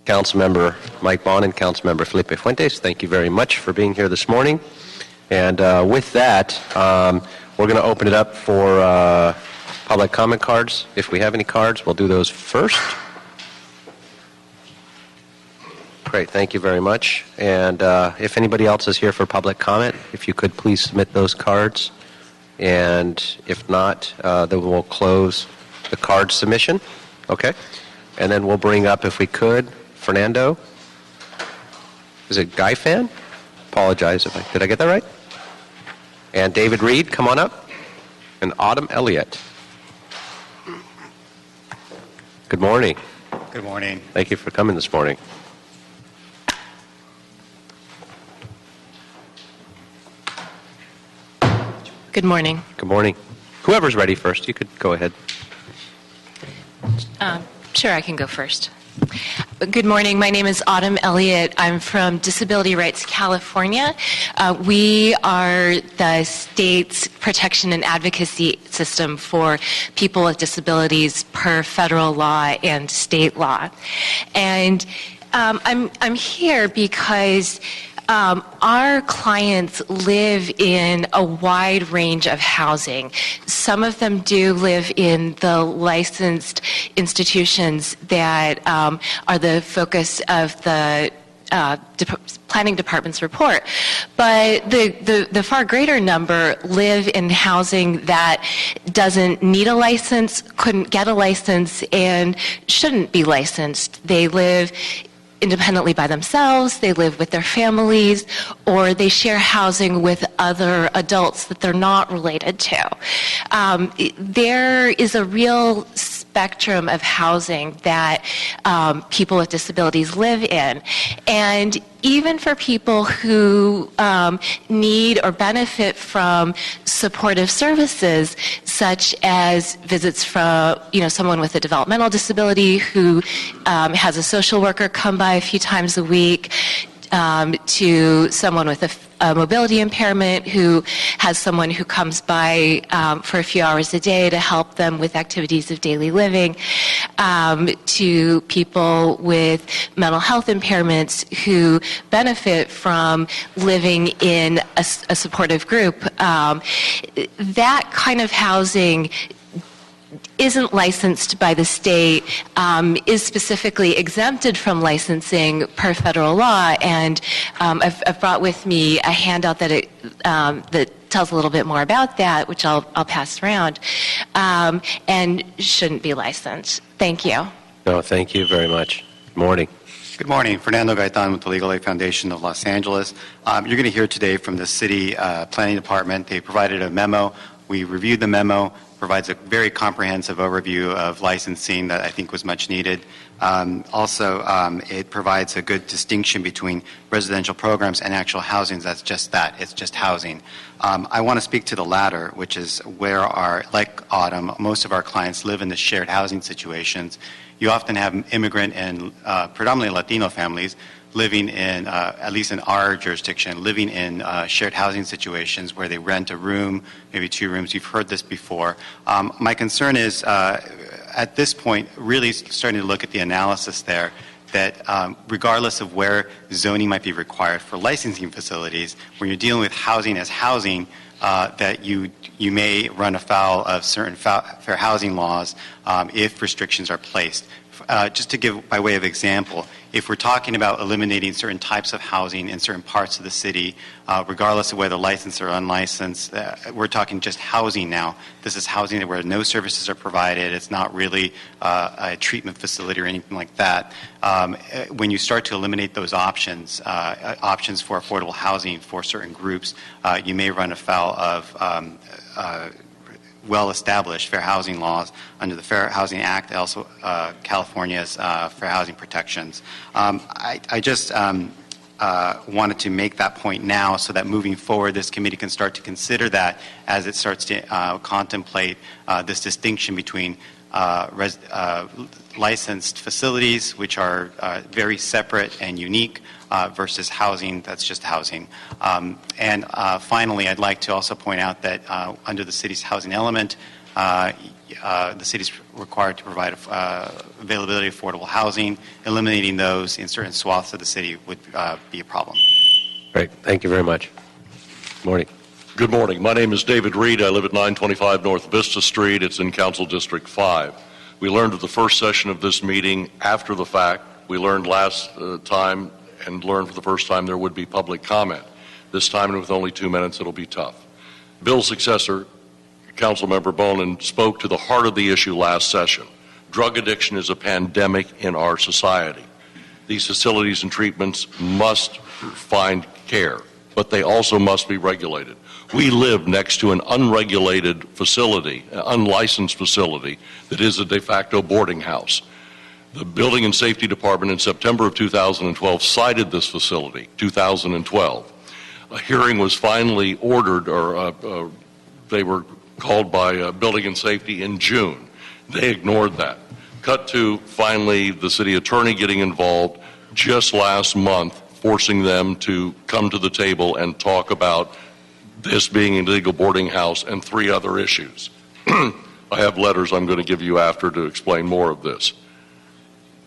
Councilmember Mike Bond and Councilmember Felipe Fuentes, thank you very much for being here this morning. And with that, we're going to open it up for public comment cards. If we have any cards, we'll do those first. Great, thank you very much. And if anybody else is here for public comment, if you could please submit those cards. And if not, then we'll close the card submission. Okay? And then we'll bring up, if we could, Fernando. Is it Guy Fan? Apologize if did I get that right? And David Reed, come on up. And Autumn Elliott. Good morning. Good morning. Thank you for coming this morning. Good morning. Good morning. Whoever's ready first, you could go ahead. Sure, I can go first. Good morning. My name is Autumn Elliott. I'm from Disability Rights California. We are the state's protection and advocacy system for people with disabilities per federal law and state law. And I'm here because our clients live in a wide range of housing. Some of them do live in the licensed institutions that are the focus of the planning department's report. But the far greater number live in housing that doesn't need a license, couldn't get a license, and shouldn't be licensed. They live independently by themselves, they live with their families, or they share housing with other adults that they're not related to. There is a real spectrum of housing that people with disabilities live in. And even for people who need or benefit from supportive services, such as visits from someone with a developmental disability who has a social worker come by a few times a week, to someone with a mobility impairment who has someone who comes by for a few hours a day to help them with activities of daily living, to people with mental health impairments who benefit from living in a supportive group. That kind of housing isn't licensed by the state, is specifically exempted from licensing per federal law, and I've brought with me a handout that that tells a little bit more about that, which I'll pass around, and shouldn't be licensed. Thank you. No, thank you very much. Good morning. Good morning. Fernando Gaitan with the Legal Aid Foundation of Los Angeles. You're going to hear today from the city planning department. They provided a memo. We reviewed the memo. Provides a very comprehensive overview of licensing that I think was much needed. Also, it provides a good distinction between residential programs and actual housing. That's just that. It's just housing. I want to speak to the latter, which is where like Autumn, most of our clients live in the shared housing situations. You often have immigrant and predominantly Latino families living in, at least in our jurisdiction, living in shared housing situations where they rent a room, maybe 2 rooms. You've heard this before. My concern is, at this point, really starting to look at the analysis there, that regardless of where zoning might be required for licensing facilities, when you're dealing with housing as housing, that you may run afoul of certain fair housing laws if restrictions are placed. Just to give by way of example, if we're talking about eliminating certain types of housing in certain parts of the city, regardless of whether licensed or unlicensed, we're talking just housing now. This is housing where no services are provided. It's not really a treatment facility or anything like that. When you start to eliminate those options, options for affordable housing for certain groups, you may run afoul of well-established fair housing laws under the Fair Housing Act, also California's fair housing protections. I just wanted to make that point now so that moving forward this committee can start to consider that as it starts to contemplate this distinction between licensed facilities, which are very separate and unique, versus housing that's just housing. And finally, I'd like to also point out that under the city's housing element, the city's required to provide availability of affordable housing. Eliminating those in certain swaths of the city would be a problem. Great. Thank you very much. Morning. Good morning. My name is David Reed. I live at 925 North Vista Street. It's in Council District 5. We learned at the first session of this meeting after the fact. We learned last time and learned for the first time there would be public comment. This time, and with only 2 minutes, it'll be tough. Bill's successor, Councilmember Bonin, spoke to the heart of the issue last session. Drug addiction is a pandemic in our society. These facilities and treatments must find care, but they also must be regulated. We live next to an unregulated facility, an unlicensed facility that is a de facto boarding house. The Building and Safety Department in September of 2012 cited this facility, 2012. A hearing was finally ordered, or they were called by Building and Safety in June. They ignored that. Cut to finally the city attorney getting involved just last month, forcing them to come to the table and talk about this being an illegal boarding house and 3 other issues. I have letters I'm going to give you after to explain more of this.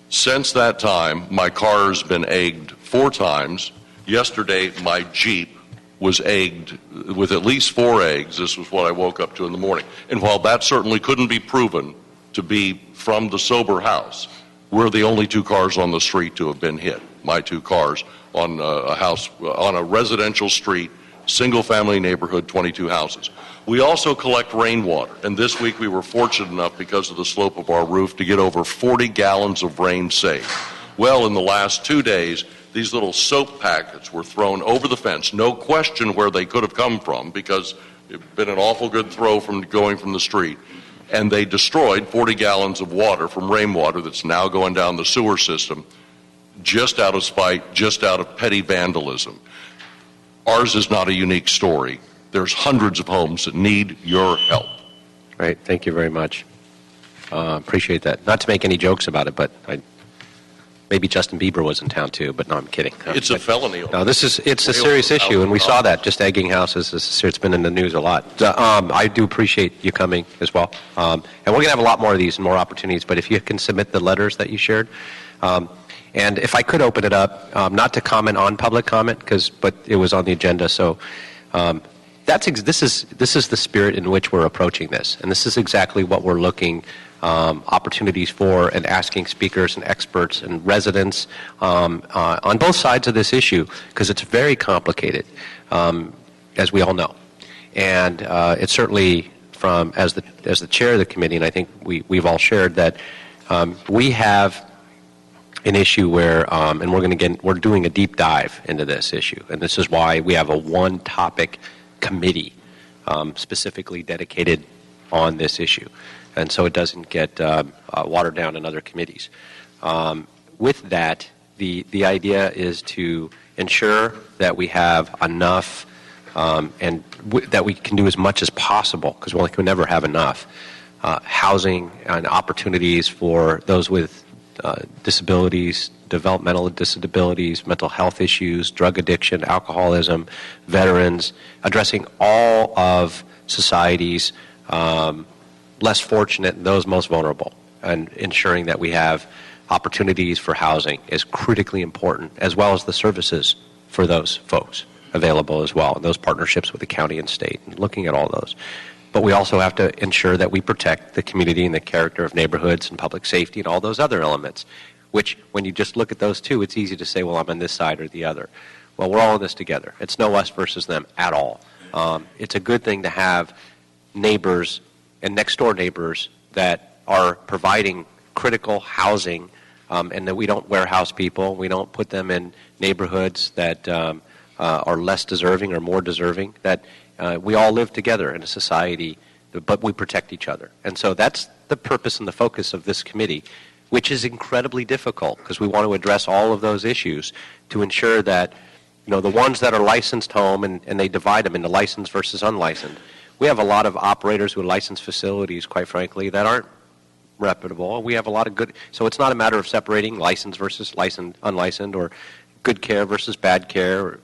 Since that time, my car has been egged 4 times. Yesterday, my Jeep was egged with at least 4 eggs. This was what I woke up to in the morning. And while that certainly couldn't be proven to be from the sober house, we're the only 2 cars on the street to have been hit. My 2 cars on a house, on a residential street, single-family neighborhood, 22 houses. We also collect rainwater, and this week we were fortunate enough, because of the slope of our roof, to get over 40 gallons of rain saved. Well, in the last 2 days, these little soap packets were thrown over the fence. No question where they could have come from, because it's been an awful good throw from going from the street. And they destroyed 40 gallons of water from rainwater that's now going down the sewer system, just out of spite, just out of petty vandalism. Ours is not a unique story. There's hundreds of homes that need your help. Right. Thank you very much. Appreciate that. Not to make any jokes about it, but maybe Justin Bieber was in town too, but no, I'm kidding. It's a felony. No, it's a serious issue, and we saw that. Just egging houses, it's been in the news a lot. I do appreciate you coming as well. And we're going to have a lot more of these and more opportunities, but if you can submit the letters that you shared. And if I could open it up, not to comment on public comment, but it was on the agenda. So this is the spirit in which we're approaching this, and this is exactly what we're looking opportunities for and asking speakers and experts and residents on both sides of this issue, because it's very complicated, as we all know, and it's certainly as the chair of the committee, and I think we've all shared that we have an issue where, and we're doing a deep dive into this issue, and this is why we have a one-topic committee specifically dedicated on this issue, and so it doesn't get watered down in other committees. With that, the idea is to ensure that we have enough and that we can do as much as possible, because we can never have enough housing and opportunities for those with disabilities, developmental disabilities, mental health issues, drug addiction, alcoholism, veterans, addressing all of society's less fortunate and those most vulnerable, and ensuring that we have opportunities for housing is critically important, as well as the services for those folks available as well, and those partnerships with the county and state, and looking at all those. But we also have to ensure that we protect the community and the character of neighborhoods and public safety and all those other elements, which when you just look at those two, it's easy to say, well, I'm on this side or the other. Well, we're all in this together. It's no us versus them at all. It's a good thing to have neighbors and next-door neighbors that are providing critical housing, and that we don't warehouse people. We don't put them in neighborhoods that are less deserving or more deserving, that we all live together in a society, but we protect each other. And so that's the purpose and the focus of this committee, which is incredibly difficult, because we want to address all of those issues to ensure that, the ones that are licensed home, and they divide them into licensed versus unlicensed. We have a lot of operators who license facilities, quite frankly, that aren't reputable. We have a lot of good, so it's not a matter of separating licensed versus unlicensed, or good care versus bad care.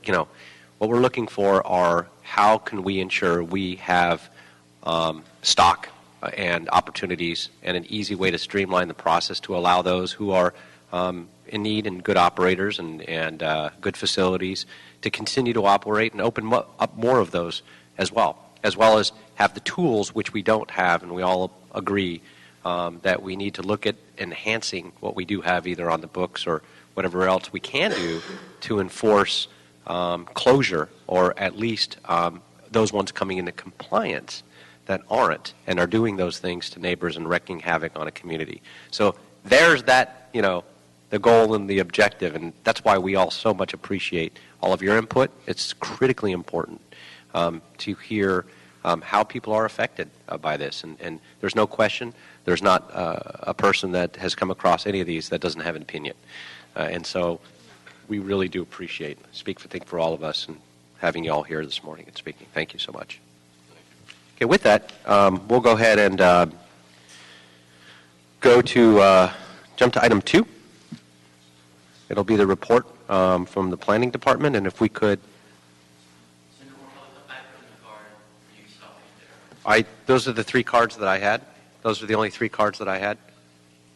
What we're looking for are, how can we ensure we have stock and opportunities, and an easy way to streamline the process to allow those who are in need and good operators and good facilities to continue to operate and open up more of those as well as have the tools which we don't have, and we all agree that we need to look at enhancing what we do have either on the books or whatever else we can do to enforce closure, or at least those ones coming into compliance that aren't and are doing those things to neighbors and wreaking havoc on a community. So there's that, the goal and the objective, and that's why we all so much appreciate all of your input. It's critically important to hear how people are affected by this, and there's no question there's not a person that has come across any of these that doesn't have an opinion. And so we really do appreciate, think for all of us, and having you all here this morning and speaking. Thank you so much. Okay, with that, we'll go ahead and jump to item 2. It'll be the report from the Planning Department, and if we could. Those are the 3 cards that I had. Those are the only 3 cards that I had.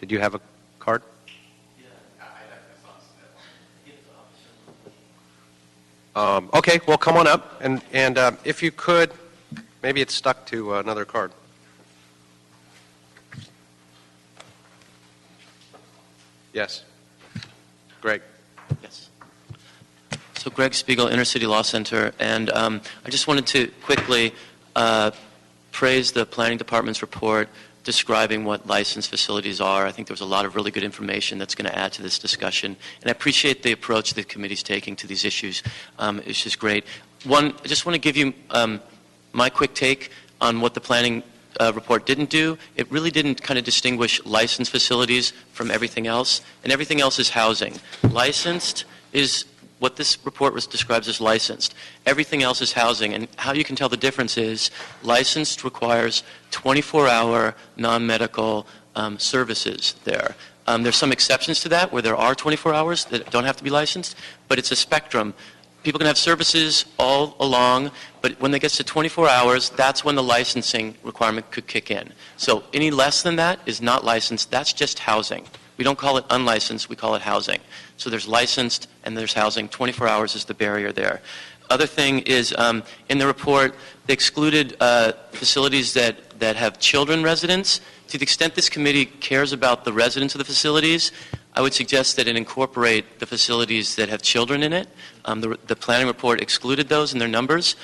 Did you have a card? Okay, well, come on up, and if you could, maybe it's stuck to another card. Yes. Greg. Yes. So Greg Spiegel, Inner City Law Center, and I just wanted to quickly praise the Planning Department's report describing what licensed facilities are. I think there was a lot of really good information that's going to add to this discussion, and I appreciate the approach the committee's taking to these issues. It's just great. I just want to give you my quick take on what the planning report didn't do. It really didn't kind of distinguish licensed facilities from everything else, and everything else is housing. Licensed is what this report describes as licensed. Everything else is housing, and how you can tell the difference is licensed requires 24-hour non-medical services there. There's some exceptions to that where there are 24 hours that don't have to be licensed, but it's a spectrum. People can have services all along, but when it gets to 24 hours, that's when the licensing requirement could kick in. So any less than that is not licensed. That's just housing. We don't call it unlicensed. We call it housing. So there's licensed and there's housing. 24 hours is the barrier there. Other thing is, in the report, they excluded facilities that have children residents. To the extent this committee cares about the residents of the facilities, I would suggest that it incorporate the facilities that have children in it. The planning report excluded those in their numbers.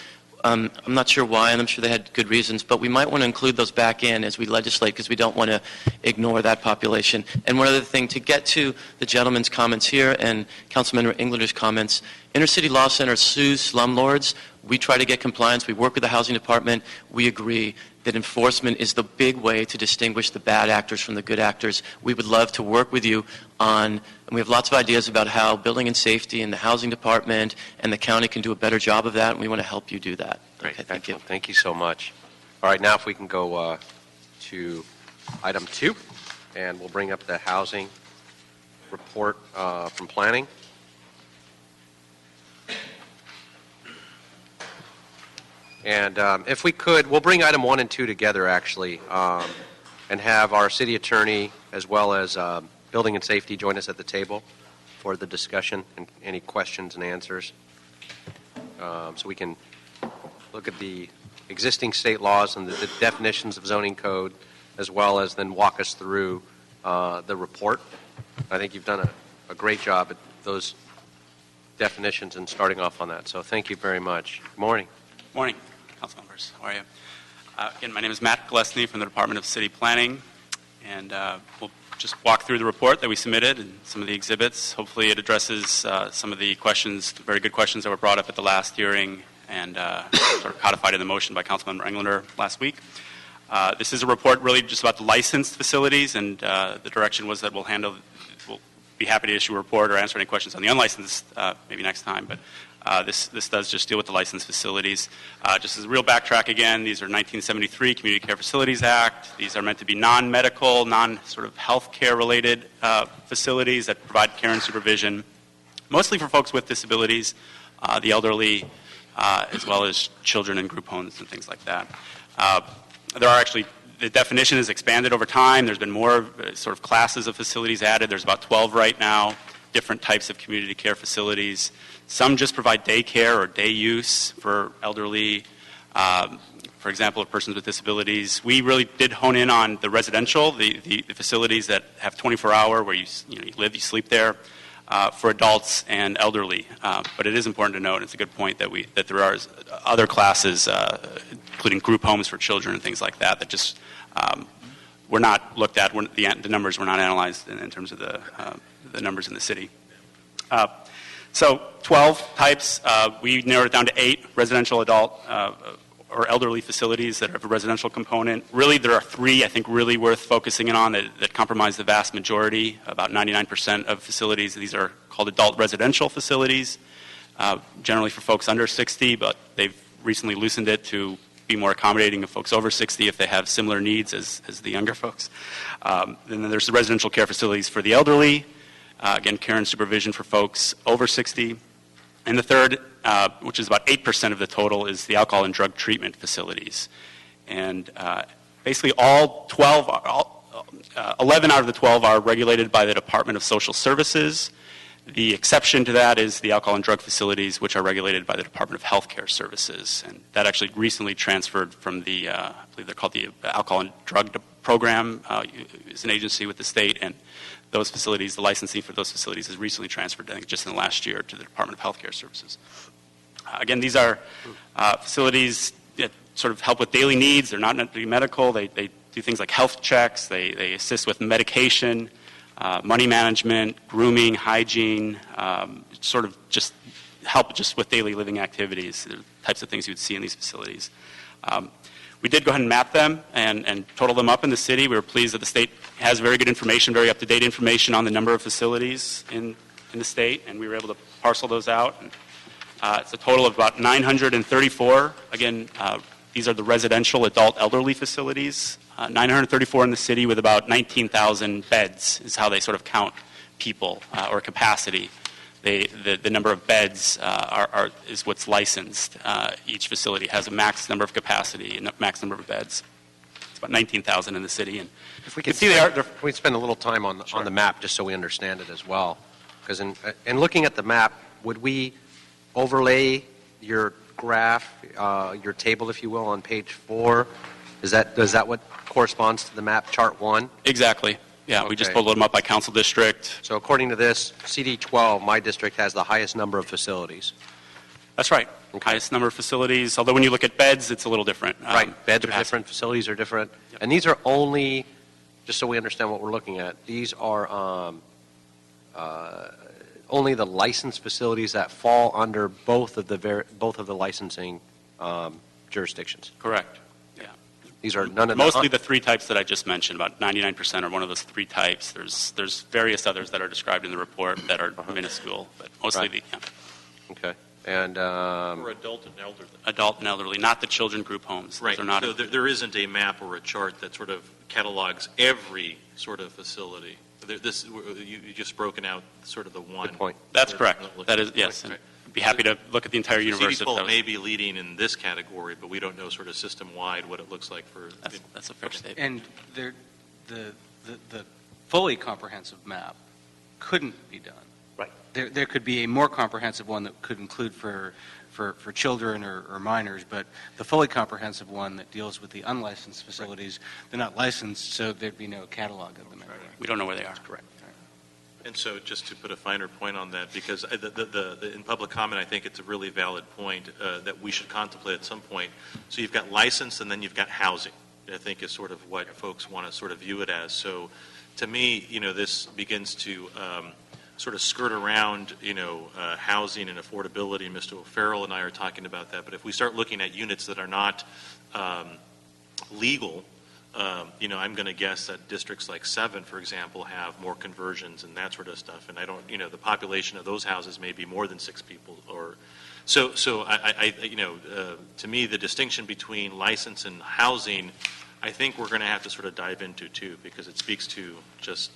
I'm not sure why, and I'm sure they had good reasons, but we might want to include those back in as we legislate because we don't want to ignore that population. And one other thing, to get to the gentleman's comments here and Councilmember Englander's comments, Inner City Law Center sues slumlords. We try to get compliance. We work with the Housing Department. We agree that enforcement is the big way to distinguish the bad actors from the good actors. We would love to work with you on, and we have lots of ideas about how building and safety and the Housing Department and the county can do a better job of that, and we want to help you do that. Great. Okay, thank you. Thank you so much. All right, now if we can go to item 2, and we'll bring up the housing report from planning. And if we could, we'll bring item 1 and 2 together, actually, and have our city attorney as well as building and safety join us at the table for the discussion and any questions and answers. So we can look at the existing state laws and the definitions of zoning code, as well as then walk us through the report. I think you've done a great job at those definitions and starting off on that. So thank you very much. Good morning. Morning, council members. How are you? Again, my name is Matt Gillespie from the Department of City Planning, and we'll just walk through the report that we submitted and some of the exhibits. Hopefully it addresses some of the questions, very good questions that were brought up at the last hearing and sort of codified in the motion by Councilmember Englander last week. This is a report really just about the licensed facilities, and the direction was that we'll be happy to issue a report or answer any questions on the unlicensed maybe next time, but this does just deal with the licensed facilities. Just as a real backtrack again, these are 1973 Community Care Facilities Act. These are meant to be non-medical, non-sort of health care related facilities that provide care and supervision, mostly for folks with disabilities, the elderly, as well as children in group homes and things like that. There are actually The definition has expanded over time. There's been more sort of classes of facilities added. There's about 12 right now, different types of community care facilities. Some just provide daycare or day use for elderly, for example, of persons with disabilities. We really did hone in on the residential, the facilities that have 24-hour where you live, you sleep there, for adults and elderly. But it is important to note, and it's a good point, that there are other classes, including group homes for children and things like that just were not looked at. The numbers were not analyzed in terms of the numbers in the city. So 12 types. We narrowed it down to 8 residential adult or elderly facilities that have a residential component. Really, there are 3, I think, really worth focusing in on that comprise the vast majority, about 99% of facilities. These are called adult residential facilities, generally for folks under 60, but they've recently loosened it to be more accommodating of folks over 60 if they have similar needs as the younger folks. And then there's the residential care facilities for the elderly, again, care and supervision for folks over 60. And the third, which is about 8% of the total, is the alcohol and drug treatment facilities. And basically 11 out of the 12 are regulated by the Department of Social Services. The exception to that is the alcohol and drug facilities, which are regulated by the Department of Healthcare Services. And that actually recently transferred from the, I believe they're called the Alcohol and Drug Program, is an agency with the state, and those facilities, the licensing for those facilities has recently transferred, I think, just in the last year to the Department of Healthcare Services. Again, these are facilities that sort of help with daily needs. They're not necessarily medical. They do things like health checks. They assist with medication, money management, grooming, hygiene, sort of just help just with daily living activities, the types of things you would see in these facilities. We did go ahead and map them and total them up in the city. We were pleased that the state has very good information, very up-to-date information on the number of facilities in the state, and we were able to parcel those out. And, it's a total of about 934. Again, these are the residential adult elderly facilities. 934 in the city with about 19,000 beds is how they sort of count people or capacity. The number of beds is what's licensed. Each facility has a max number of capacity and a max number of beds. It's about 19,000 in the city. And if we could we spend a little time on the map just so we understand it as well. Because in looking at the map, would we overlay your graph, your table, if you will, on page 4? Does that what corresponds to the map, chart 1? Exactly. Yeah, okay. We just pulled them up by council district. So according to this, CD 12, my district has the highest number of facilities. That's right. Okay. Highest number of facilities, although when you look at beds, it's a little different. Right. Beds are different, facilities are different. Yep. And these are only, just so we understand what we're looking at, these are only the licensed facilities that fall under both of the licensing jurisdictions. Correct. Yeah. These are none of mostly the 3 types that I just mentioned. About 99% are one of those 3 types. There's various others that are described in the report that are minuscule, but mostly right. Yeah. Okay. And for adult and elderly. Adult and elderly, not the children group homes. Right. Not so there isn't a map or a chart that sort of catalogs every sort of facility. You just broken out sort of the one. Good point. That's correct. That is, yes. Right. I'd be happy to look at the entire universe. CD12 may be leading in this category, but we don't know sort of system-wide what it looks like for... That's a fair statement. And the fully comprehensive map couldn't be done. Right. There could be a more comprehensive one that could include for children or minors, but the fully comprehensive one that deals with the unlicensed facilities, they're not licensed, so there'd be no catalog of them. Right. We don't know where they are. That's correct. And so just to put a finer point on that, because in public comment, I think it's a really valid point that we should contemplate at some point. So you've got license and then you've got housing, I think is sort of what folks want to sort of view it as. So to me, this begins to sort of skirt around, housing and affordability. Mr. O'Farrell and I are talking about that. But if we start looking at units that are not legal, I'm going to guess that districts like 7, for example, have more conversions and that sort of stuff. And I don't, the population of those houses may be more than 6 people. Or so I to me, the distinction between license and housing, I think we're going to have to sort of dive into too, because it speaks to just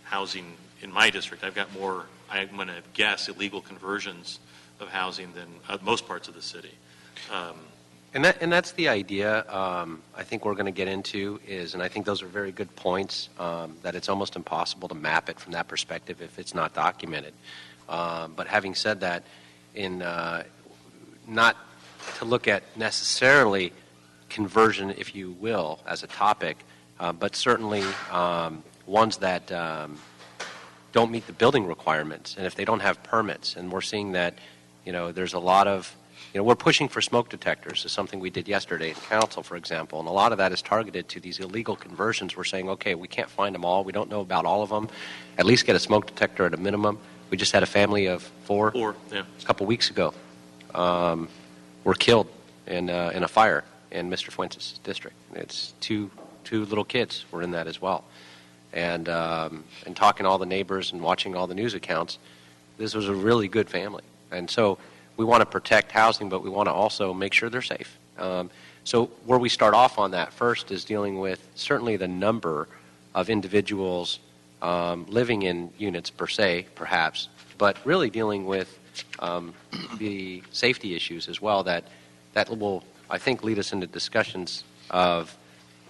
housing in my district. I've got more, I'm going to guess, illegal conversions of housing than most parts of the city. And that's the idea. I think we're going to get into is, and I think those are very good points, that it's almost impossible to map it from that perspective if it's not documented. But having said that, in not to look at necessarily conversion, if you will, as a topic, but certainly ones that don't meet the building requirements, and if they don't have permits, and we're seeing that, there's a lot of, we're pushing for smoke detectors. Is something we did yesterday in council, for example, and a lot of that is targeted to these illegal conversions. We're saying, okay, we can't find them all. We don't know about all of them. At least get a smoke detector at a minimum. We just had a family of four yeah. a couple weeks ago. Were killed in a fire in Mr. Fuentes' district. It's two little kids were in that as well. And talking to all the neighbors and watching all the news accounts, this was a really good family. And so we want to protect housing, but we want to also make sure they're safe. So where we start off on that first is dealing with certainly the number of individuals living in units per se, perhaps, but really dealing with the safety issues as well that will, I think, lead us into discussions of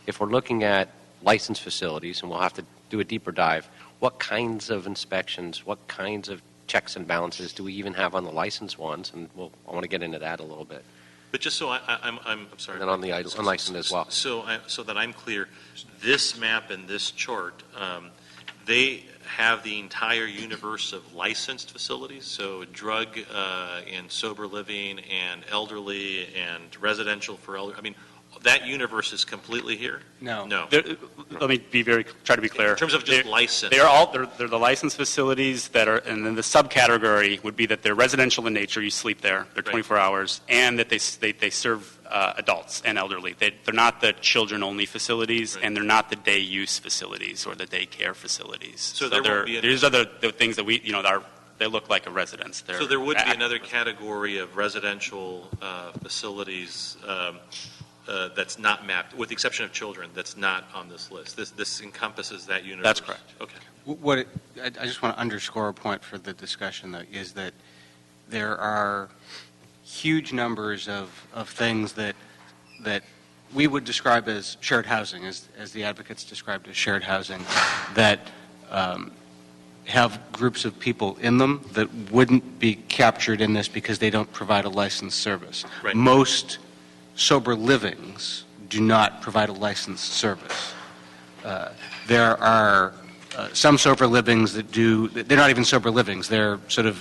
if we're looking at licensed facilities, and we'll have to do a deeper dive, what kinds of inspections, what kinds of checks and balances do we even have on the licensed ones? And I want to get into that a little bit. But just so I'm sorry. And then on the unlicensed as well. So that I'm clear, this map and this chart, they have the entire universe of licensed facilities, so drug and sober living and elderly and residential for elderly. I mean, that universe is completely here? No. Let me try to be clear. In terms of just license. They're the licensed facilities that are, and then the subcategory would be that they're residential in nature, you sleep there, they're 24 hours, and that they serve adults and elderly. They're not the children-only facilities, and they're not the day use facilities or the daycare facilities. So there won't be these are the things that we, they look like a residence. So there would be another category of residential facilities that's not mapped, with the exception of children, that's not on this list. This encompasses that universe. That's correct. Okay. I just want to underscore a point for the discussion, though, is that there are huge numbers of things that we would describe as shared housing, as the advocates described as shared housing, that have groups of people in them that wouldn't be captured in this because they don't provide a licensed service. Right. Most sober livings do not provide a licensed service. There are some sober livings that do, they're not even sober livings, they're sort of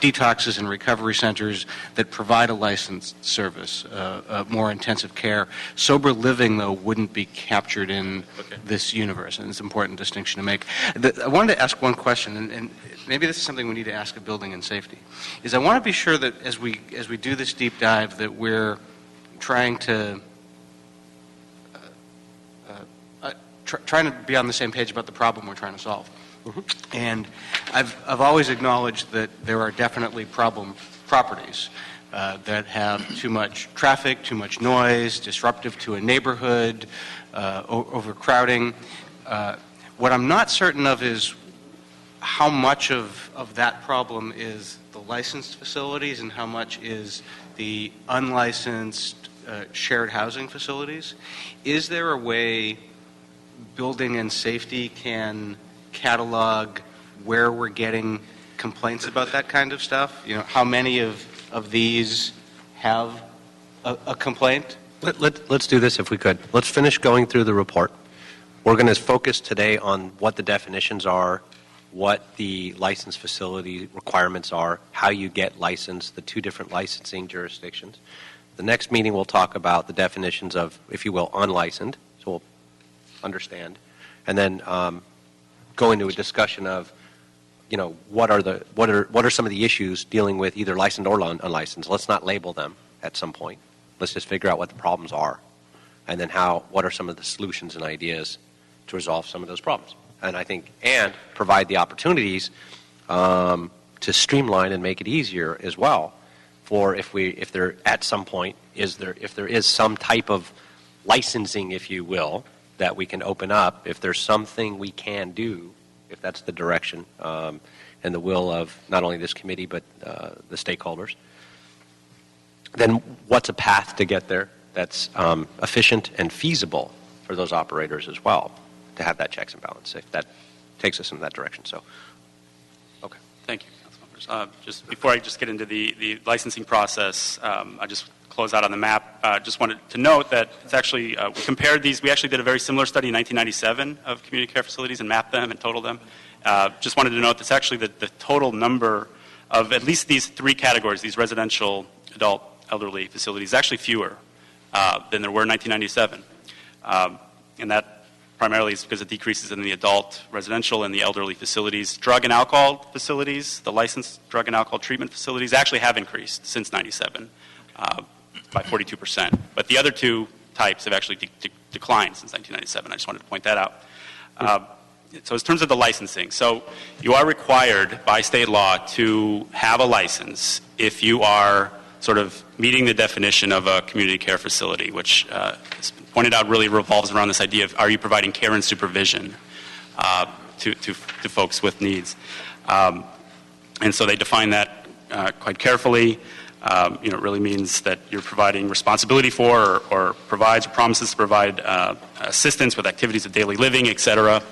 detoxes and recovery centers that provide a licensed service, more intensive care. Sober living, though, wouldn't be captured in this universe, and it's an important distinction to make. I wanted to ask one question, and maybe this is something we need to ask of building and safety, is I want to be sure that as we do this deep dive that we're trying to trying to be on the same page about the problem we're trying to solve. Mm-hmm. And I've always acknowledged that there are definitely problem properties that have too much traffic, too much noise, disruptive to a neighborhood, overcrowding. What I'm not certain of is how much of that problem is the licensed facilities and how much is the unlicensed shared housing facilities. Is there a way building and safety can catalog where we're getting complaints about that kind of stuff? How many of these have a complaint? Let's do this if we could. Let's finish going through the report. We're going to focus today on what the definitions are, what the license facility requirements are, how you get licensed, the two different licensing jurisdictions. The next meeting we'll talk about the definitions of, if you will, unlicensed, so we'll understand, and then go into a discussion of, what are some of the issues dealing with either licensed or unlicensed. Let's not label them at some point. Let's just figure out what the problems are, and then what are some of the solutions and ideas to resolve some of those problems. And I think, and provide the opportunities to streamline and make it easier as well. For if there at some point if there is some type of licensing, if you will, that we can open up, if there's something we can do, if that's the direction and the will of not only this committee but the stakeholders, then what's a path to get there? that's efficient and feasible for those operators as well to have that checks and balance if that takes us in that direction. So, okay. Thank you, Councilmembers. Just before I just get into the licensing process, I just close out on the map. Just wanted to note that it's actually, we compared these, we actually did a very similar study in 1997 of community care facilities and mapped them and totaled them. Just wanted to note that's actually the total number of at least these three categories, these residential, adult, elderly facilities, actually fewer than there were in 1997. And that primarily is because of decreases in the adult, residential, and the elderly facilities. Drug and alcohol facilities, the licensed drug and alcohol treatment facilities actually have increased since 97 by 42%. But the other two types have actually declined since 1997. I just wanted to point that out. So in terms of the licensing, so you are required by state law to have a license if you are sort of meeting the definition of a community care facility, which as pointed out really revolves around this idea of are you providing care and supervision to folks with needs. And so they define that quite carefully. It really means that you're providing responsibility for or provides or promises to provide assistance with activities of daily living, et cetera,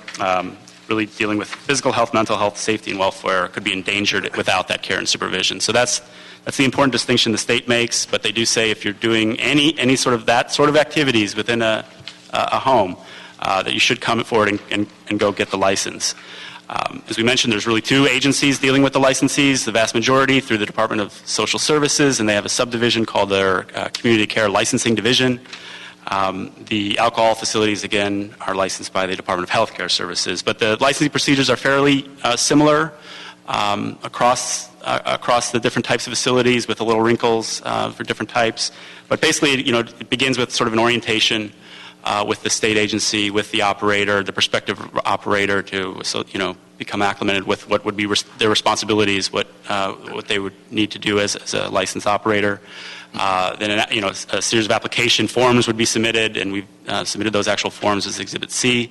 really dealing with physical health, mental health, safety, and welfare could be endangered without that care and supervision. So that's the important distinction the state makes, but they do say if you're doing any sort of that sort of activities within a home, that you should come forward and go get the license. As we mentioned, there's really two agencies dealing with the licensees, the vast majority through the Department of Social Services, and they have a subdivision called their Community Care Licensing Division. The alcohol facilities, again, are licensed by the Department of Health Care Services. But the licensing procedures are fairly similar across the different types of facilities with the little wrinkles for different types. But basically, it begins with sort of an orientation with the state agency, with the operator, the prospective operator to, become acclimated with what would be their responsibilities, what they would need to do as a licensed operator. Then, a series of application forms would be submitted, and we've submitted those actual forms as Exhibit C.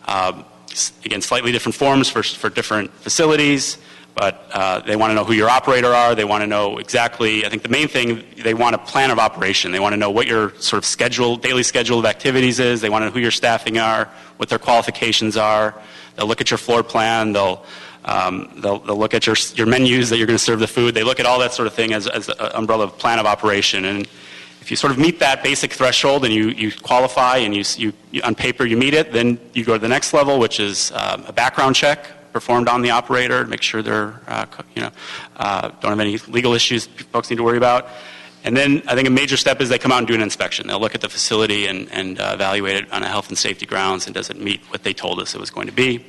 Again, slightly different forms for different facilities, but they want to know who your operator are. They want to know exactly, I think the main thing, they want a plan of operation. They want to know what your sort of daily schedule of activities is. They want to know who your staffing are, what their qualifications are. They'll look at your floor plan. They'll look at your menus that you're going to serve the food. They look at all that sort of thing as an umbrella of plan of operation. And if you sort of meet that basic threshold and you qualify and you on paper you meet it, then you go to the next level, which is a background check performed on the operator to make sure they're don't have any legal issues folks need to worry about. And then I think a major step is they come out and do an inspection. They'll look at the facility and evaluate it on a health and safety grounds, and does it meet what they told us it was going to be.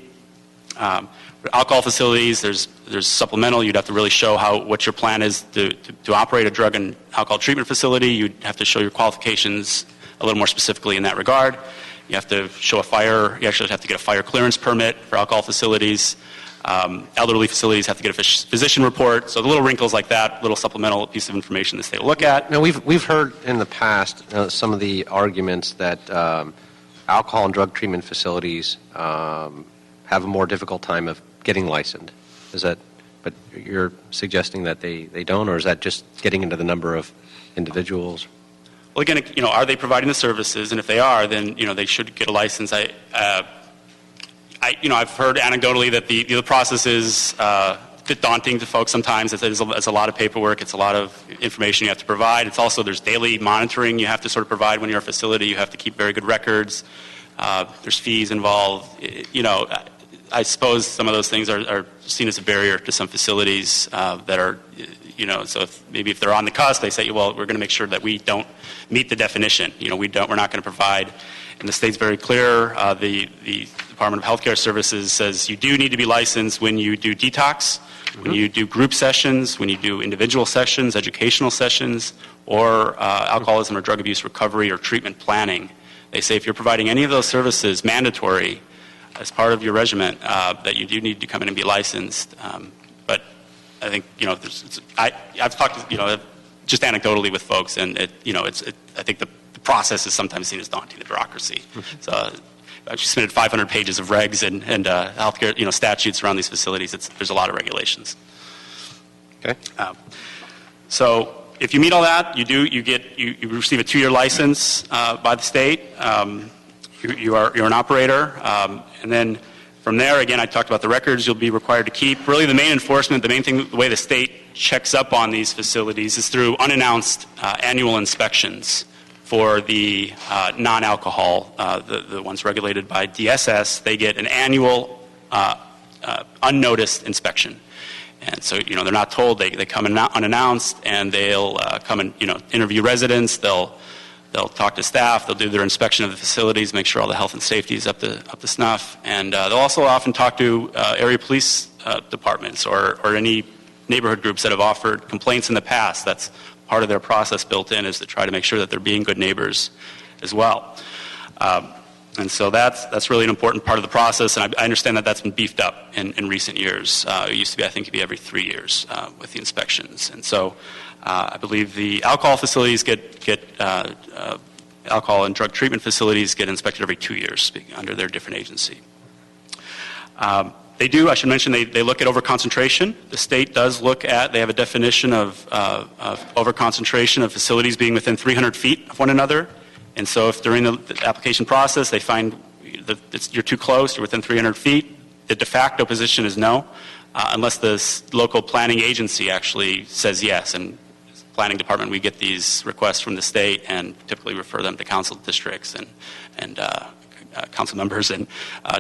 For alcohol facilities, there's supplemental. You'd have to really show what your plan is to operate a drug and alcohol treatment facility. You'd have to show your qualifications a little more specifically in that regard. You have to show you actually have to get a fire clearance permit for alcohol facilities. Elderly facilities have to get a physician report. So the little wrinkles like that, little supplemental piece of information the state will look at. Now, we've heard in the past some of the arguments that alcohol and drug treatment facilities have a more difficult time of getting licensed. But you're suggesting that they don't, or is that just getting into the number of individuals? Well, again, are they providing the services? And if they are, then, they should get a license. I've heard anecdotally that the process is a bit daunting to folks sometimes. It's a lot of paperwork. It's a lot of information you have to provide. It's also, there's daily monitoring you have to sort of provide when you're a facility. You have to keep very good records. There's fees involved. I suppose some of those things are seen as a barrier to some facilities that are, so if they're on the cusp, they say, well, we're going to make sure that we don't meet the definition. We're not going to provide. And the state's very clear. The Department of Health Care Services says you do need to be licensed when you do detox, when you do group sessions, when you do individual sessions, educational sessions, or alcoholism or drug abuse recovery or treatment planning. They say if you're providing any of those services mandatory as part of your regimen, that you do need to come in and be licensed. But I think, I've talked, just anecdotally with folks, and I think the process is sometimes seen as daunting, the bureaucracy. So I've submitted 500 pages of regs and healthcare, statutes around these facilities. There's a lot of regulations. Okay. So if you meet all that, you receive a 2-year license by the state. You're an operator, and then from there, again, I talked about the records you'll be required to keep. Really, the main enforcement, the way the state checks up on these facilities is through unannounced annual inspections for the non-alcohol, the ones regulated by DSS. They get an annual unnoticed inspection. And so, they're not told. They come in unannounced, and they'll come and, interview residents. They'll talk to staff. They'll do their inspection of the facilities, make sure all the health and safety is up to snuff. And they'll also often talk to area police departments or any neighborhood groups that have offered complaints in the past. That's part of their process built in, is to try to make sure that they're being good neighbors as well. And so that's really an important part of the process, and I understand that that's been beefed up in recent years. It used to be, I think, it'd be every 3 years with the inspections. And so I believe the alcohol facilities alcohol and drug treatment facilities get inspected every 2 years under their different agency. They do, I should mention, they look at overconcentration. The state does look at, they have a definition of overconcentration of facilities being within 300 feet of one another. And so if during the application process they find that you're too close, you're within 300 feet, the de facto position is no, unless the local planning agency actually says yes. And planning department, we get these requests from the state and typically refer them to council districts and council members and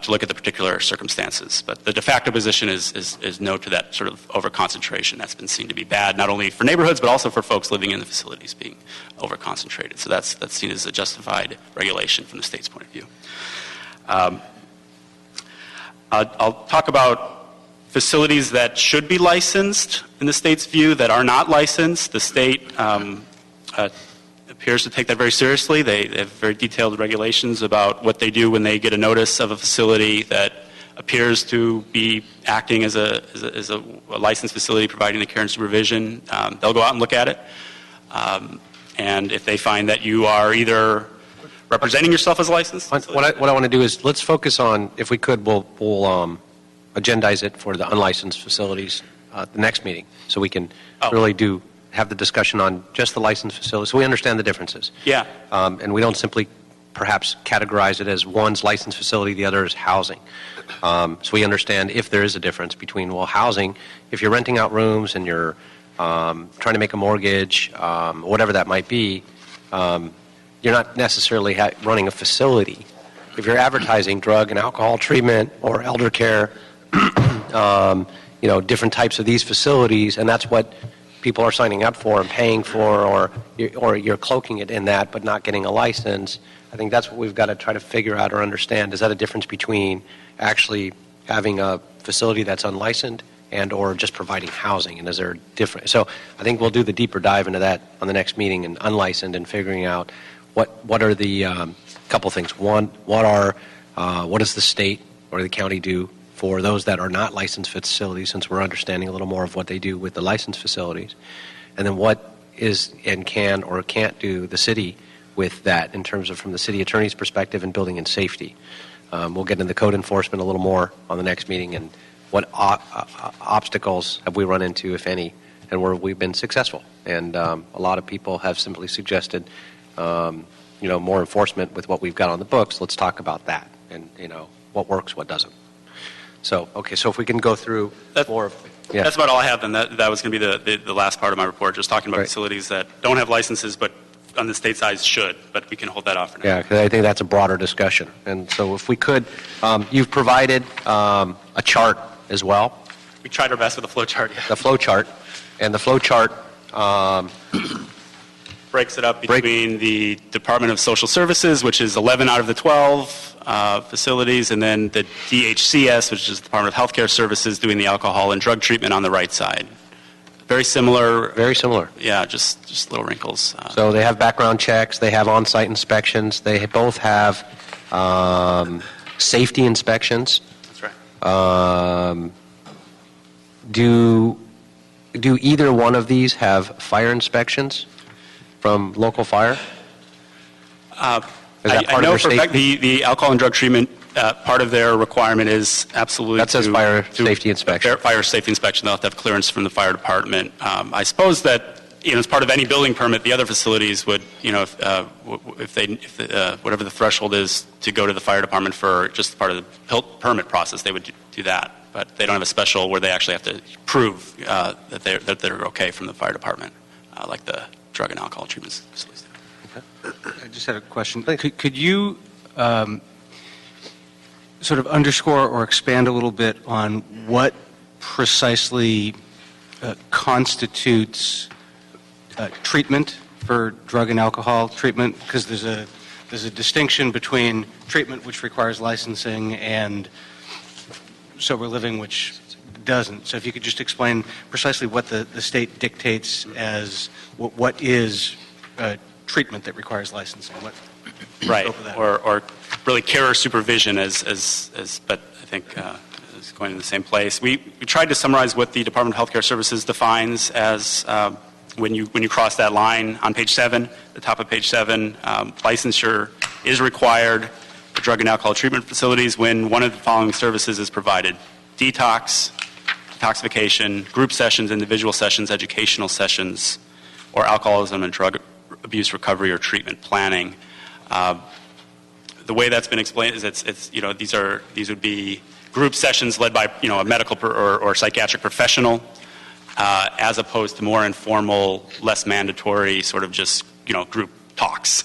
to look at the particular circumstances. But the de facto position is no to that sort of overconcentration. That's been seen to be bad, not only for neighborhoods, but also for folks living in the facilities being overconcentrated. So that's seen as a justified regulation from the state's point of view. I'll talk about facilities that should be licensed in the state's view that are not licensed. The state appears to take that very seriously. They have very detailed regulations about what they do when they get a notice of a facility that appears to be acting as a licensed facility providing the care and supervision. They'll go out and look at it. And if they find that you are either representing yourself as licensed. What I want to do is let's focus on, if we could, we'll agendize it for the unlicensed facilities the next meeting, so we can really have the discussion on just the licensed facilities, so we understand the differences. Yeah. And we don't simply perhaps categorize it as one's licensed facility, the other is housing. So we understand if there is a difference between, housing, if you're renting out rooms and you're trying to make a mortgage, whatever that might be, you're not necessarily running a facility. If you're advertising drug and alcohol treatment or elder care, different types of these facilities, and that's what people are signing up for and paying for, or you're cloaking it in that but not getting a license. I think that's what we've got to try to figure out or understand. Is that a difference between actually having a facility that's unlicensed and or just providing housing, and is there a difference? So I think we'll do the deeper dive into that on the next meeting, and unlicensed, and figuring out what are the couple things. One, what does the state or the county do for those that are not licensed facilities, since we're understanding a little more of what they do with the licensed facilities, and then what is and can or can't do the city with that in terms of from the city attorney's perspective and building and safety. We'll get into the code enforcement a little more on the next meeting, and what obstacles have we run into, if any, and where we've been successful. And a lot of people have simply suggested more enforcement with what we've got on the books. Let's talk about that, and what works, what doesn't. So, okay, so if we can go through more of... Yeah. That's about all I have, and that was going to be the last part of my report, just talking about facilities that don't have licenses, but on the state side should, but we can hold that off for now. Yeah, because I think that's a broader discussion. And so if we could, you've provided a chart as well. We tried our best with the flow chart. Yeah. The flow chart. And the flow chart... breaks it up between the Department of Social Services, which is 11 out of the 12 facilities, and then the DHCS, which is the Department of Healthcare Services, doing the alcohol and drug treatment on the right side. Very similar. Very similar. Yeah, just little wrinkles. So they have background checks, they have on-site inspections, they both have safety inspections. That's right. Do either one of these have fire inspections from local fire? I know for a fact the alcohol and drug treatment, part of their requirement is absolutely... That says fire safety inspection. Fire safety inspection. They'll have to have clearance from the fire department. I suppose that as part of any building permit, the other facilities would, whatever the threshold is to go to the fire department for just part of the permit process, they would do that. But they don't have a special where they actually have to prove that they're okay from the fire department, like the drug and alcohol treatment facilities do. I just had a question. Could you sort of underscore or expand a little bit on what precisely constitutes treatment for drug and alcohol treatment? Because there's a distinction between treatment, which requires licensing, and sober living, which doesn't. So if you could just explain precisely what the state dictates as what is treatment that requires licensing. Right, or really care or supervision, but I think is going in the same place. We tried to summarize what the Department of Healthcare Services defines as when you cross that line on page 7, the top of page 7, licensure is required for drug and alcohol treatment facilities when one of the following services is provided: detoxification, group sessions, individual sessions, educational sessions, or alcoholism and drug abuse recovery or treatment planning. The way that's been explained is these would be group sessions led by a medical or psychiatric professional, as opposed to more informal, less mandatory sort of just group talks.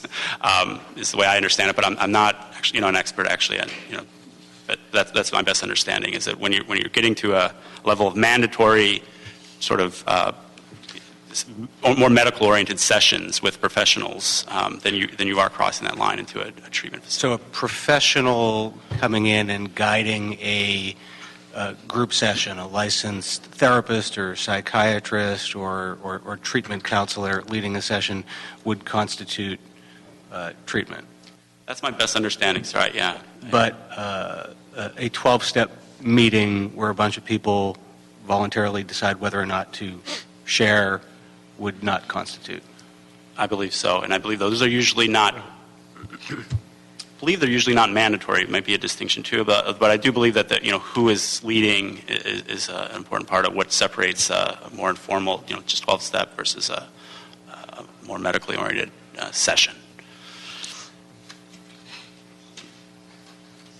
Is the way I understand it, but I'm not actually an expert actually. But that's my best understanding, is that when you're getting to a level of mandatory sort of more medical-oriented sessions with professionals, then you are crossing that line into a treatment facility. So a professional coming in and guiding a group session, a licensed therapist or psychiatrist or treatment counselor leading a session would constitute treatment. That's my best understanding, right, yeah. But a 12-step meeting where a bunch of people voluntarily decide whether or not to share would not constitute. I believe so, and I believe those are usually not. Believe they're usually not mandatory. It might be a distinction too, but I do believe that who is leading is an important part of what separates a more informal, just 12-step versus a more medically oriented session.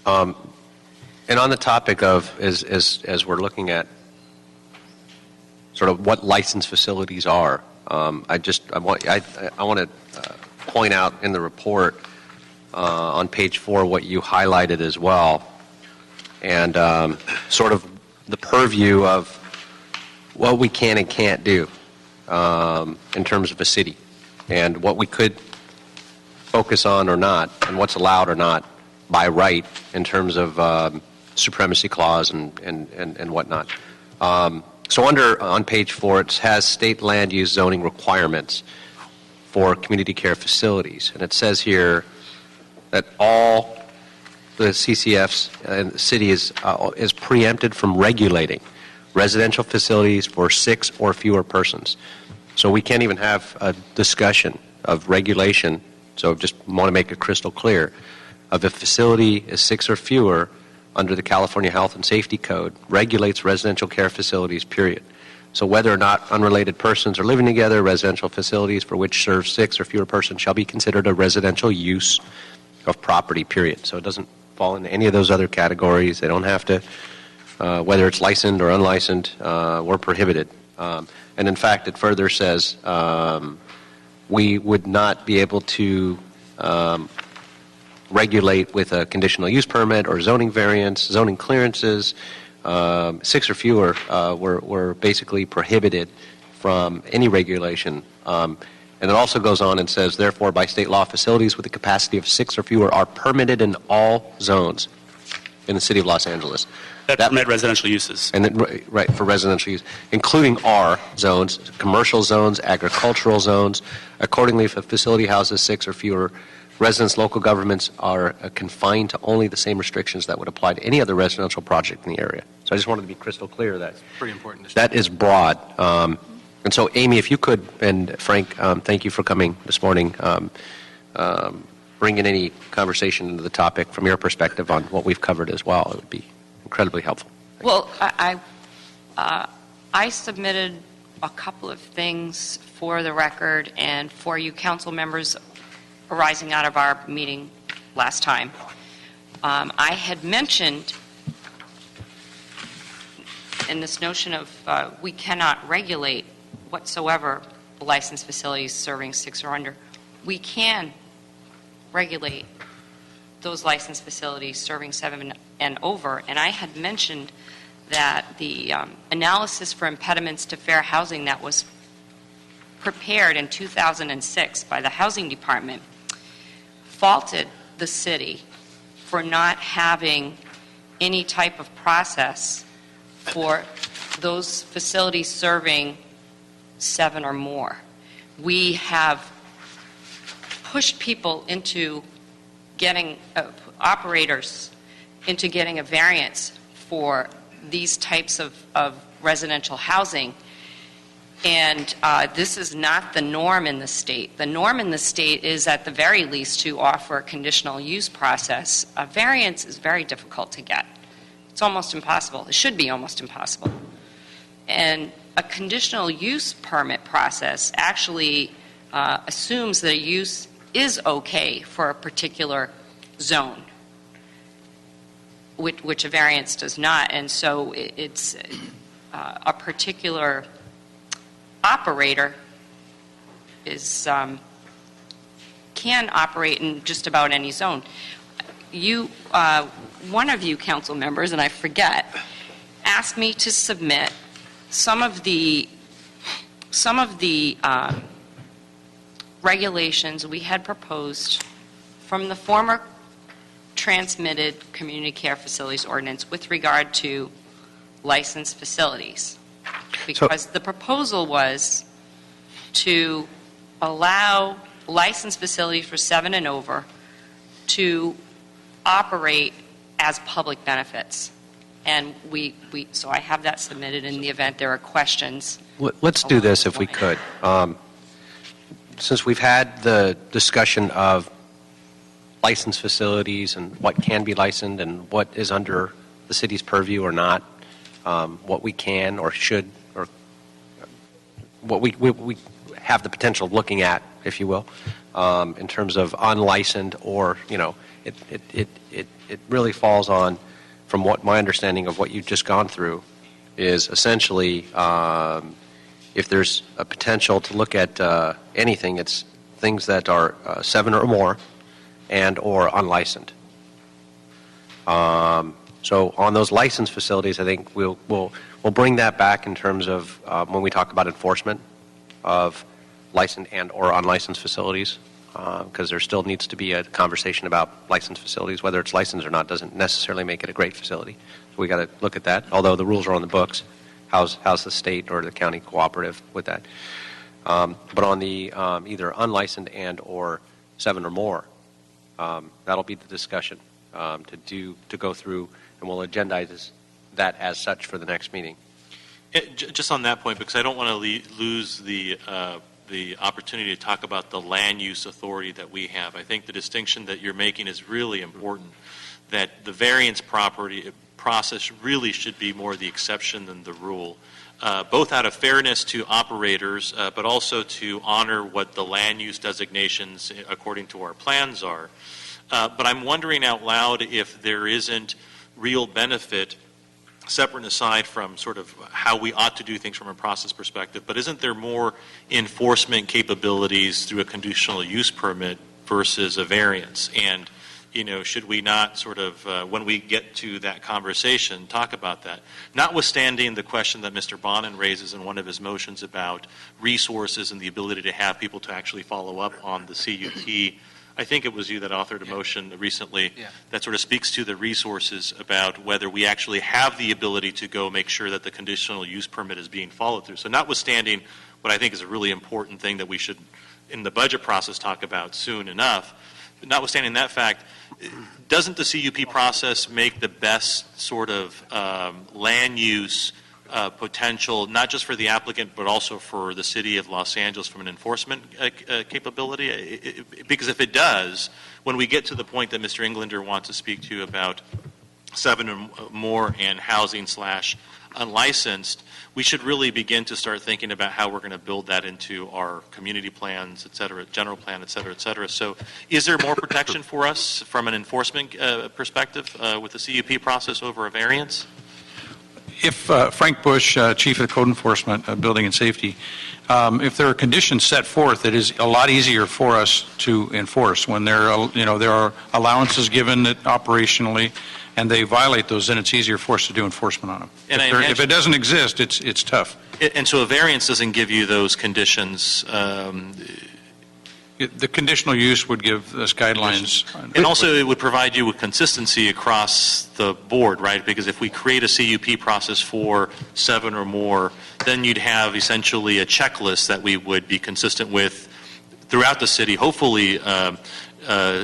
And on the topic of as we're looking at sort of what licensed facilities are, I want to point out in the report on page 4 what you highlighted as well, and sort of the purview of what we can and can't do in terms of a city, and what we could focus on or not, and what's allowed or not by right in terms of supremacy clause and whatnot. So on page 4, it has state land use zoning requirements for community care facilities. And it says here that all the CCFs and the city is preempted from regulating residential facilities for 6 or fewer persons. So we can't even have a discussion of regulation. So just want to make it crystal clear. Of a facility is 6 or fewer under the California Health and Safety Code regulates residential care facilities, period. So whether or not unrelated persons are living together, residential facilities for which serve 6 or fewer persons shall be considered a residential use of property, period. So it doesn't fall into any of those other categories. They don't have to, whether it's licensed or unlicensed or prohibited. And in fact, it further says we would not be able to regulate with a conditional use permit or zoning variance, zoning clearances. 6 or fewer were basically prohibited from any regulation. And it also goes on and says, therefore, by state law, facilities with a capacity of 6 or fewer are permitted in all zones in the city of Los Angeles. That permit residential uses. And then, right, for residential use, including R zones, commercial zones, agricultural zones. Accordingly, if a facility houses 6 or fewer residents, local governments are confined to only the same restrictions that would apply to any other residential project in the area. So I just wanted to be crystal clear that Pretty important. that is broad. And so, Amy, if you could, and Frank, thank you for coming this morning, bring in any conversation into the topic from your perspective on what we've covered as well. It would be incredibly helpful. Well, I submitted a couple of things for the record and for you council members arising out of our meeting last time. I had mentioned in this notion of we cannot regulate whatsoever licensed facilities serving 6 or under. We can regulate those licensed facilities serving 7 and over, and I had mentioned that the analysis for impediments to fair housing that was prepared in 2006 by the Housing Department faulted the city for not having any type of process for those facilities serving 7 or more. We have pushed people into getting, operators into getting a variance for these types of residential housing. And this is not the norm in the state. The norm in the state is at the very least to offer a conditional use process. A variance is very difficult to get. It's almost impossible. It should be almost impossible. And a conditional use permit process actually assumes that a use is okay for a particular zone, which a variance does not. And so it's a particular operator is can operate in just about any zone. You, one of you council members, and I forget, asked me to submit some of the regulations we had proposed from the former transmitted community care facilities ordinance with regard to licensed facilities. Because the proposal was to allow licensed facilities for 7 and over to operate as public benefits. And so I have that submitted in the event there are questions. Let's do this if we could. Since we've had the discussion of licensed facilities and what can be licensed and what is under the city's purview or not, what we can or should, or what we have the potential of looking at, if you will, in terms of unlicensed or, it really falls on, from what my understanding of what you've just gone through, is essentially if there's a potential to look at anything, it's things that are 7 or more and or unlicensed. So on those licensed facilities, I think we'll bring that back in terms of when we talk about enforcement of licensed and or unlicensed facilities, because there still needs to be a conversation about licensed facilities. Whether it's licensed or not doesn't necessarily make it a great facility. So we got to look at that. Although the rules are on the books, how's the state or the county cooperative with that? But on the either unlicensed and or 7 or more, that'll be the discussion to go through, and we'll agendize that as such for the next meeting. Just on that point, because I don't want to lose the opportunity to talk about the land use authority that we have. I think the distinction that you're making is really important, that the variance process really should be more the exception than the rule, both out of fairness to operators, but also to honor what the land use designations according to our plans are. But I'm wondering out loud if there isn't real benefit, separate and aside from sort of how we ought to do things from a process perspective, but isn't there more enforcement capabilities through a conditional use permit versus a variance? And, should we not sort of, when we get to that conversation, talk about that? Notwithstanding the question that Mr. Bonin raises in one of his motions about resources and the ability to have people to actually follow up on the CUP, I think it was you that authored a motion recently that sort of speaks to the resources about whether we actually have the ability to go make sure that the conditional use permit is being followed through. So notwithstanding what I think is a really important thing that we should, in the budget process, talk about soon enough, notwithstanding that fact, doesn't the CUP process make the best sort of land use potential, not just for the applicant, but also for the city of Los Angeles from an enforcement capability? Because if it does, when we get to the point that Mr. Englander wants to speak to about 7 or more and housing / unlicensed, we should really begin to start thinking about how we're going to build that into our community plans, et cetera, general plan, et cetera, et cetera. So is there more protection for us from an enforcement perspective with the CUP process over a variance? If Frank Bush, Chief of Code Enforcement, Building and Safety, if there are conditions set forth, it is a lot easier for us to enforce. When there are allowances given operationally, and they violate those, then it's easier for us to do enforcement on them. And if it doesn't exist, it's tough. And so a variance doesn't give you those conditions. The conditional use would give us guidelines. And also it would provide you with consistency across the board, right? Because if we create a CUP process for 7 or more, then you'd have essentially a checklist that we would be consistent with throughout the city, hopefully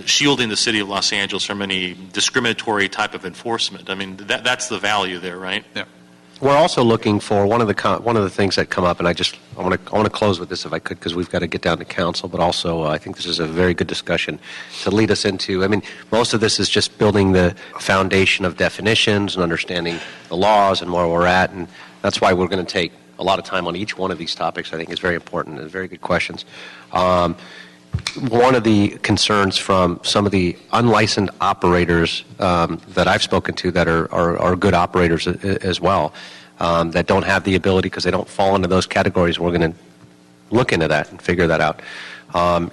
shielding the city of Los Angeles from any discriminatory type of enforcement. I mean, that's the value there, right? Yeah. We're also looking for one of the things that come up, and I want to close with this if I could, because we've got to get down to council. But also, I think this is a very good discussion to lead us into. I mean, most of this is just building the foundation of definitions and understanding the laws and where we're at, and that's why we're going to take a lot of time on each one of these topics. I think is very important and very good questions. One of the concerns from some of the unlicensed operators that I've spoken to that are good operators as well, that don't have the ability because they don't fall into those categories, we're going to look into that and figure that out,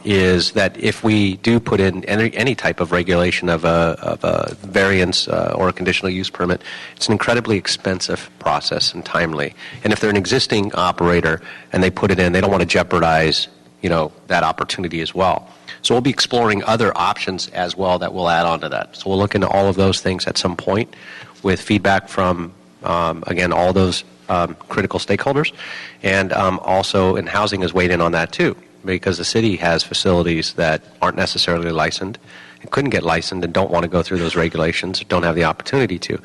is that if we do put in any type of regulation of a variance or a conditional use permit, it's an incredibly expensive process and timely. And if they're an existing operator and they put it in, they don't want to jeopardize that opportunity as well. So we'll be exploring other options as well that will add on to that. So we'll look into all of those things at some point with feedback from, again, all those critical stakeholders. And also, in housing has weighed in on that too, because the city has facilities that aren't necessarily licensed and couldn't get licensed and don't want to go through those regulations, don't have the opportunity to.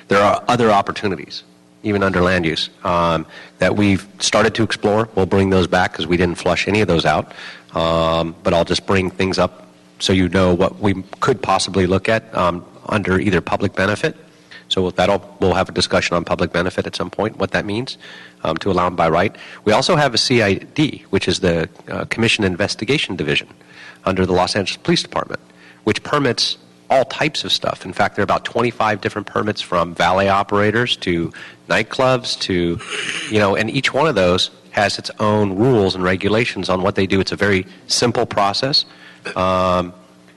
There are other opportunities, even under land use, that we've started to explore. We'll bring those back because we didn't flush any of those out. But I'll just bring things up so you know what we could possibly look at under either public benefit. So we'll have a discussion on public benefit at some point, what that means to allow them by right. We also have a CID, which is the Commission Investigation Division under the Los Angeles Police Department, which permits all types of stuff. In fact, there are about 25 different permits from valet operators to nightclubs to, and each one of those has its own rules and regulations on what they do. It's a very simple process. And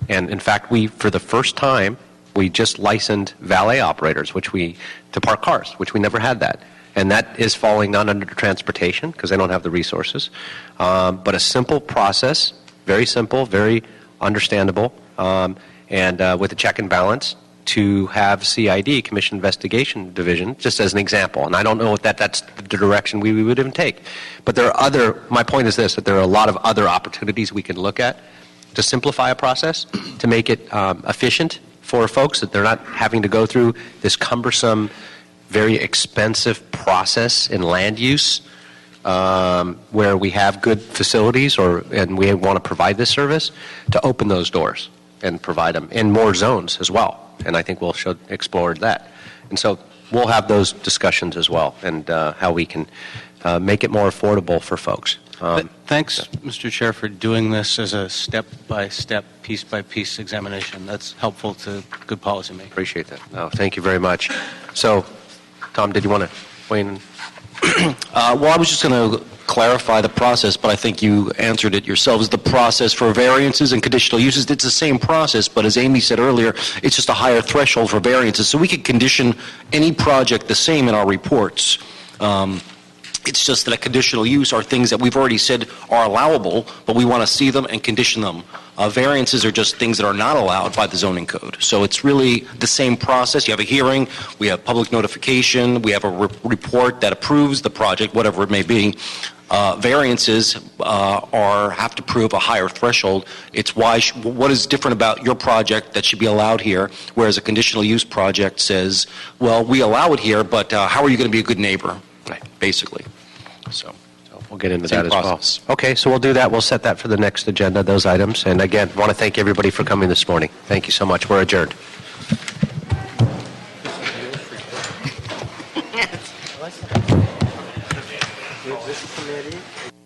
in fact, for the first time, we just licensed valet operators, to park cars, which we never had that. And that is falling not under transportation because they don't have the resources. But a simple process, very simple, very understandable, and with a check and balance to have CID, Commission Investigation Division, just as an example. And I don't know if that's the direction we would even take. But my point is this, that there are a lot of other opportunities we can look at to simplify a process, to make it efficient for folks, that they're not having to go through this cumbersome, very expensive process in land use, where we have good facilities and we want to provide this service, to open those doors and provide them in more zones as well. And I think we'll explore that. And so we'll have those discussions as well, and how we can make it more affordable for folks. Thanks, Mr. Chair, for doing this as a step-by-step, piece-by-piece examination. That's helpful to good policymaking. Appreciate that. No, thank you very much. So, Tom, did you want to weigh in? Well, I was just going to clarify the process, but I think you answered it yourselves. The process for variances and conditional uses, it's the same process, but as Amy said earlier, it's just a higher threshold for variances. So we could condition any project the same in our reports. It's just that a conditional use are things that we've already said are allowable, but we want to see them and condition them. Variances are just things that are not allowed by the zoning code. So it's really the same process. You have a hearing, we have public notification, we have a report that approves the project, whatever it may be. Variances have to prove a higher threshold. It's what is different about your project that should be allowed here, whereas a conditional use project says, well, we allow it here, but how are you going to be a good neighbor, right, basically. So we'll get into that as well. Okay, so we'll do that. We'll set that for the next agenda, those items. And again, want to thank everybody for coming this morning. Thank you so much. We're adjourned. With this committee.